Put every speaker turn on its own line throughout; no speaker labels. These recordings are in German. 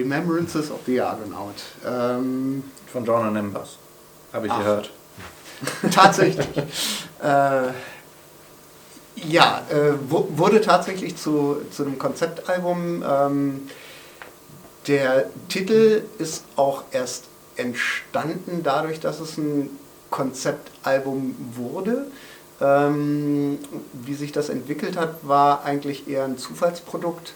Remembrances of the Argonaut.
Von John Embers, habe ich gehört.
Tatsächlich. Wurde tatsächlich zu einem Konzeptalbum. Der Titel ist auch erst entstanden dadurch, dass es ein Konzeptalbum wurde. Wie sich das entwickelt hat, war eigentlich eher ein Zufallsprodukt.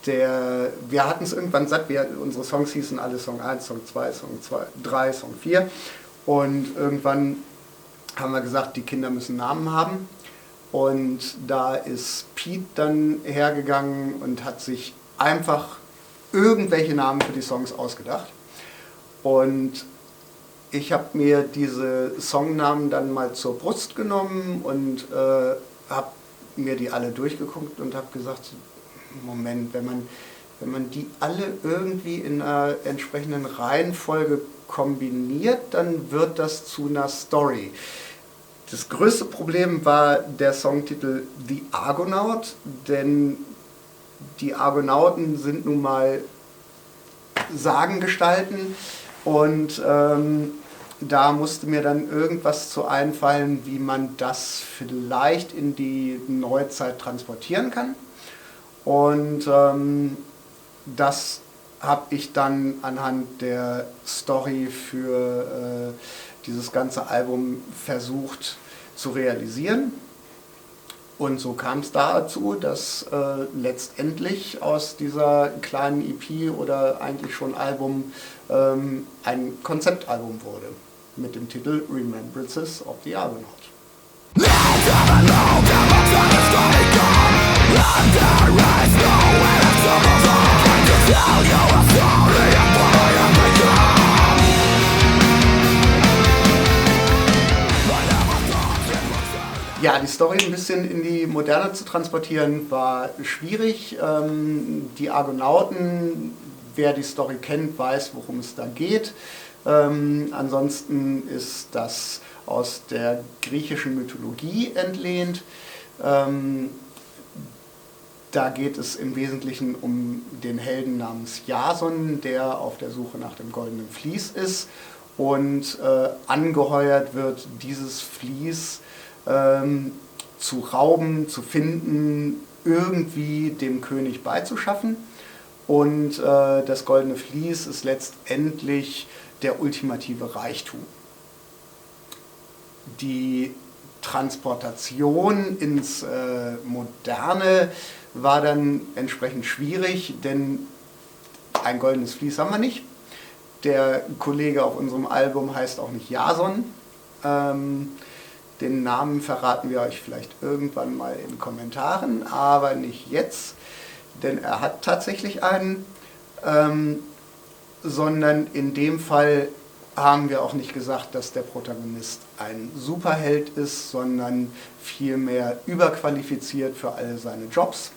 Wir hatten es irgendwann satt, unsere Songs hießen alle Song 1, Song 2, Song 3, Song 4 und irgendwann haben wir gesagt, die Kinder müssen Namen haben und da ist Pete dann hergegangen und hat sich einfach irgendwelche Namen für die Songs ausgedacht und ich habe mir diese Songnamen dann mal zur Brust genommen und habe mir die alle durchgeguckt und habe gesagt, Moment, wenn man die alle irgendwie in einer entsprechenden Reihenfolge kombiniert, dann wird das zu einer Story. Das größte Problem war der Songtitel The Argonaut, denn die Argonauten sind nun mal Sagengestalten und da musste mir dann irgendwas zu einfallen, wie man das vielleicht in die Neuzeit transportieren kann. Und das habe ich dann anhand der Story für dieses ganze Album versucht zu realisieren. Und so kam es dazu, dass letztendlich aus dieser kleinen EP oder eigentlich schon Album ein Konzeptalbum wurde mit dem Titel Remembrances of the Argonaut. Ja, die Story ein bisschen in die Moderne zu transportieren war schwierig. Die Argonauten, wer die Story kennt, weiß, worum es da geht. Ansonsten ist das aus der griechischen Mythologie entlehnt. Da geht es im Wesentlichen um den Helden namens Jason, der auf der Suche nach dem goldenen Vlies ist und angeheuert wird, dieses Vlies zu rauben, zu finden, irgendwie dem König beizuschaffen. Und das goldene Vlies ist letztendlich der ultimative Reichtum. Die Transportation ins Moderne war dann entsprechend schwierig, denn ein goldenes Vlies haben wir nicht. Der Kollege auf unserem Album heißt auch nicht Jason. Den Namen verraten wir euch vielleicht irgendwann mal in Kommentaren, aber nicht jetzt, denn er hat tatsächlich einen, sondern in dem Fall haben wir auch nicht gesagt, dass der Protagonist ein Superheld ist, sondern vielmehr überqualifiziert für alle seine Jobs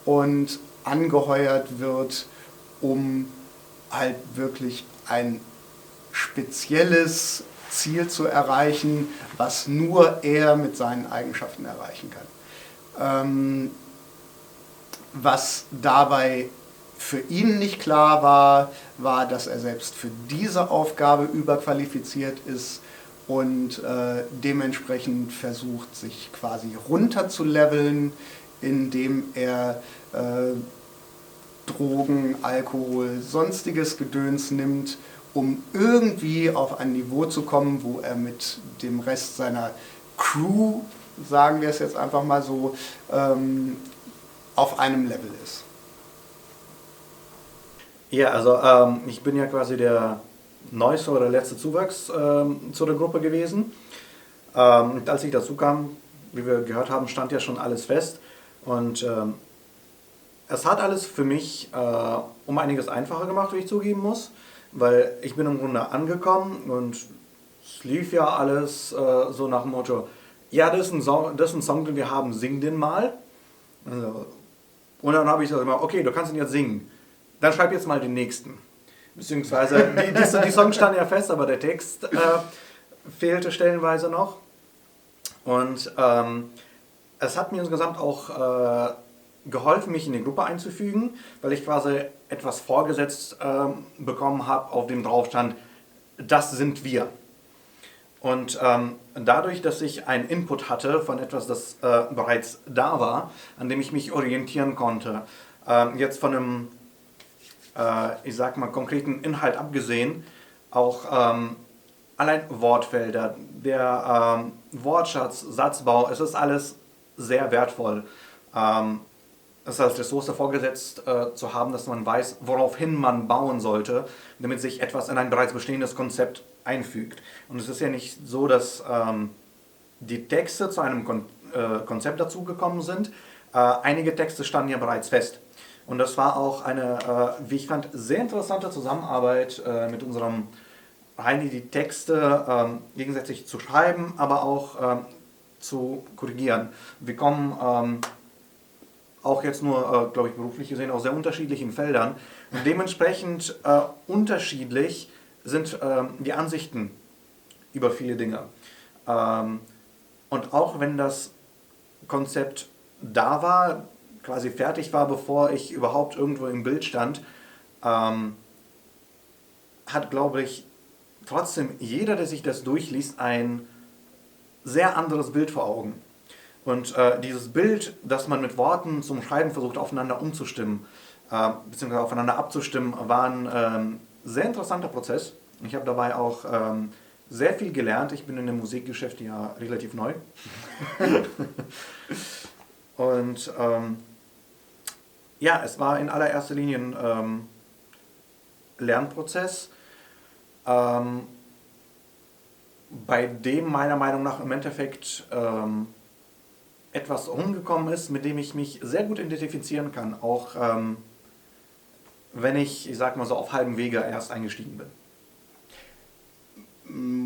und angeheuert wird, um halt wirklich ein spezielles Ziel zu erreichen, was nur er mit seinen Eigenschaften erreichen kann. Was dabei für ihn nicht klar war, dass er selbst für diese Aufgabe überqualifiziert ist und dementsprechend versucht, sich quasi runterzuleveln, indem er Drogen, Alkohol, sonstiges Gedöns nimmt, um irgendwie auf ein Niveau zu kommen, wo er mit dem Rest seiner Crew, sagen wir es jetzt einfach mal so, auf einem Level ist.
Ja, also ich bin ja quasi der neueste oder letzte Zuwachs zu der Gruppe gewesen. Als ich dazu kam, wie wir gehört haben, stand ja schon alles fest und es hat alles für mich um einiges einfacher gemacht, wie ich zugeben muss, weil ich bin im Grunde angekommen und es lief ja alles so nach dem Motto, ja, das ist ein Song, den wir haben, sing den mal. Also, und dann habe ich gesagt, okay, du kannst ihn jetzt singen. Dann schreib jetzt mal den nächsten. Beziehungsweise, die Songs standen ja fest, aber der Text fehlte stellenweise noch. Und es hat mir insgesamt auch geholfen, mich in die Gruppe einzufügen, weil ich quasi etwas vorgesetzt bekommen habe, auf dem drauf stand, das sind wir. Und dadurch, dass ich einen Input hatte von etwas, das bereits da war, an dem ich mich orientieren konnte, jetzt von einem, ich sag mal, konkreten Inhalt abgesehen, auch allein Wortfelder, der Wortschatz, Satzbau, es ist alles sehr wertvoll. Es als Ressource vorgesetzt zu haben, dass man weiß, woraufhin man bauen sollte, damit sich etwas in ein bereits bestehendes Konzept einfügt. Und es ist ja nicht so, dass die Texte zu einem Konzept dazugekommen sind. Einige Texte standen ja bereits fest. Und das war auch eine, wie ich fand, sehr interessante Zusammenarbeit mit unserem Heini, die Texte gegensätzlich zu schreiben, aber auch zu korrigieren. Wir kommen auch jetzt nur, glaube ich, beruflich gesehen, aus sehr unterschiedlichen Feldern. Und dementsprechend unterschiedlich sind die Ansichten über viele Dinge. Und auch wenn das Konzept da war, quasi fertig war, bevor ich überhaupt irgendwo im Bild stand, hat, glaube ich, trotzdem jeder, der sich das durchliest, ein sehr anderes Bild vor Augen. Und dieses Bild, das man mit Worten zum Schreiben versucht, aufeinander umzustimmen, beziehungsweise aufeinander abzustimmen, war ein sehr interessanter Prozess. Ich habe dabei auch sehr viel gelernt. Ich bin in dem Musikgeschäft ja relativ neu. Und ja, es war in allererster Linie ein Lernprozess, bei dem meiner Meinung nach im Endeffekt etwas rumgekommen ist, mit dem ich mich sehr gut identifizieren kann, auch wenn ich sag mal so, auf halbem Wege erst eingestiegen bin.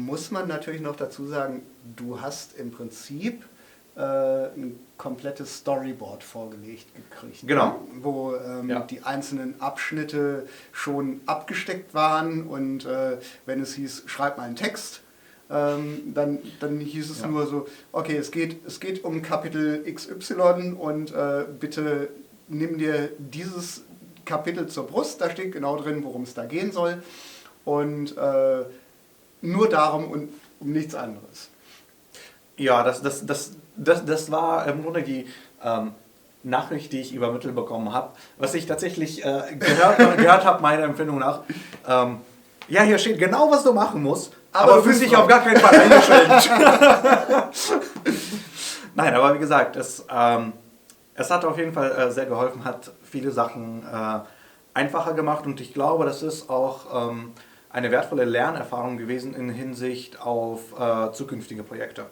Muss man natürlich noch dazu sagen, du hast im Prinzip ein komplettes Storyboard vorgelegt gekriegt.
Genau.
Ne? Wo die einzelnen Abschnitte schon abgesteckt waren und wenn es hieß, schreib mal einen Text, dann hieß es nur so, okay, es geht um Kapitel XY und bitte nimm dir dieses Kapitel zur Brust, da steht genau drin, worum es da gehen soll und nur darum und um nichts anderes.
Ja, das war im Grunde die Nachricht, die ich übermittelt bekommen habe. Was ich tatsächlich gehört habe, meiner Empfindung nach, ja, hier steht genau, was du machen musst, aber du fühlst dich auf gar keinen Fall eingeschränkt. Nein, aber wie gesagt, es hat auf jeden Fall sehr geholfen, hat viele Sachen einfacher gemacht und ich glaube, das ist auch eine wertvolle Lernerfahrung gewesen in Hinsicht auf zukünftige Projekte.